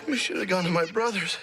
We should have gone to my brother's.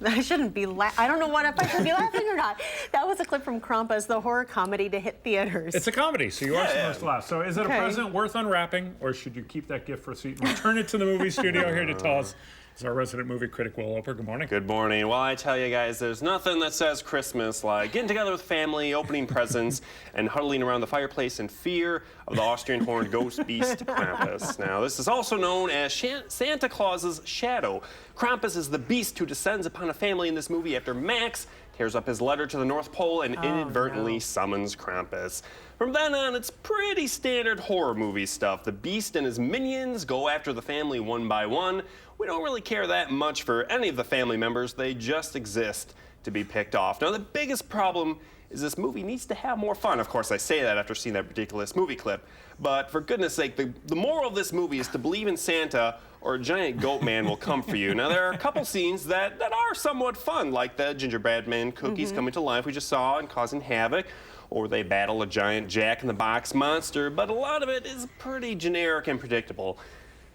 I shouldn't be I don't know if I should be laughing or not. That was a clip from Krampus, the horror comedy to hit theaters. It's a comedy, so you are supposed to laugh. So is it a present worth unwrapping, or should you keep that gift receipt and return it to the movie studio? Here to tell us is our resident movie critic, Will Loper. Good morning. Good morning. Well, I tell you guys, there's nothing that says Christmas like getting together with family, opening presents, and huddling around the fireplace in fear of the Austrian horned ghost beast Krampus. Now, this is also known as Santa Claus's shadow. Krampus is the beast who descends upon a family in this movie after Max tears up his letter to the North Pole and inadvertently summons Krampus. From then on, it's pretty standard horror movie stuff. The beast and his minions go after the family one by one. We don't really care that much for any of the family members. They just exist to be picked off. Now, the biggest problem is this movie needs to have more fun. Of course, I say that after seeing that ridiculous movie clip. But for goodness sake, the moral of this movie is to believe in Santa or a giant goat man will come for you. Now, there are a couple scenes that are somewhat fun, like the gingerbread man cookies coming to life we just saw and causing havoc, or they battle a giant jack-in-the-box monster, but a lot of it is pretty generic and predictable.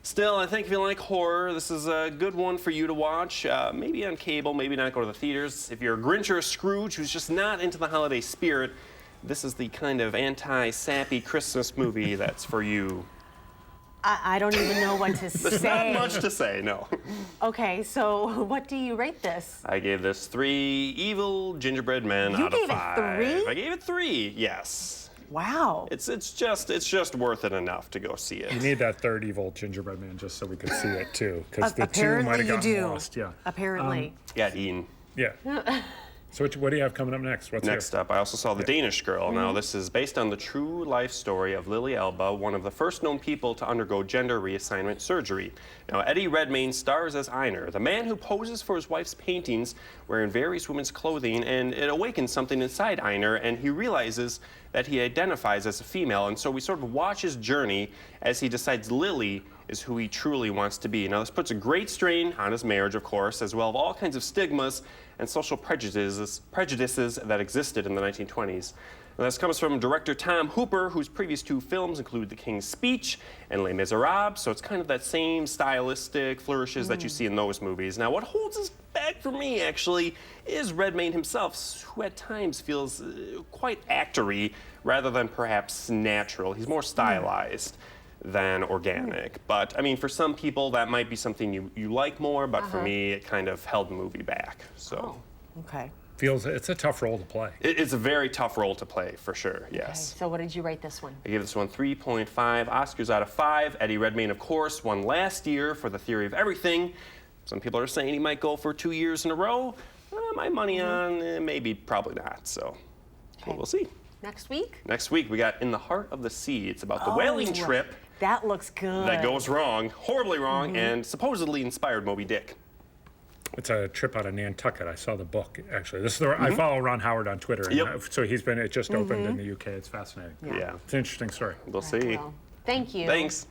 Still, I think if you like horror, this is a good one for you to watch. Maybe on cable, maybe not go to the theaters. If you're a Grinch or a Scrooge who's just not into the holiday spirit, this is the kind of anti-sappy Christmas movie that's for you. I don't even know what to say. There's not much to say, no. Okay, so what do you rate this? I gave this 3 evil gingerbread men out of 5. You gave it 3? I gave it 3, yes. Wow. It's just worth it enough to go see it. You need that third evil gingerbread man just so we could see it too, because the two might have gotten lost. Yeah. Apparently. Yeah, Ian. Yeah. So what do you have coming up next? What's Next up, I also saw The Danish Girl. Now, this is based on the true life story of Lily Elba, one of the first known people to undergo gender reassignment surgery. Now, Eddie Redmayne stars as Einar, the man who poses for his wife's paintings wearing various women's clothing, and it awakens something inside Einar, and he realizes that he identifies as a female, and so we sort of watch his journey as he decides Lily is who he truly wants to be. Now, this puts a great strain on his marriage, of course, as well as all kinds of stigmas and social prejudices that existed in the 1920s. And this comes from director Tom Hooper, whose previous 2 films include The King's Speech and Les Miserables, so it's kind of that same stylistic flourishes that you see in those movies. Now, what holds us back for me, actually, is Redmayne himself, who at times feels quite actory rather than perhaps natural. He's more stylized than organic. But, I mean, for some people, that might be something you like more, but for me, it kind of held the movie back, so. Okay. It's a tough role to play. It's a very tough role to play, for sure, yes. Okay. So what did you rate this one? I gave this one 3.5 Oscars out of 5. Eddie Redmayne, of course, won last year for The Theory of Everything. Some people are saying he might go for 2 years in a row. My money on maybe, probably not, so we'll see. Next week? Next week, we got In the Heart of the Sea. It's about the whaling trip. That looks good. That goes wrong, horribly wrong, and supposedly inspired Moby Dick. It's a trip out of Nantucket. I saw the book, actually. This is I follow Ron Howard on Twitter. And so it just opened in the UK. It's fascinating. Yeah. It's an interesting story. We'll see. Well, thank you. Thanks.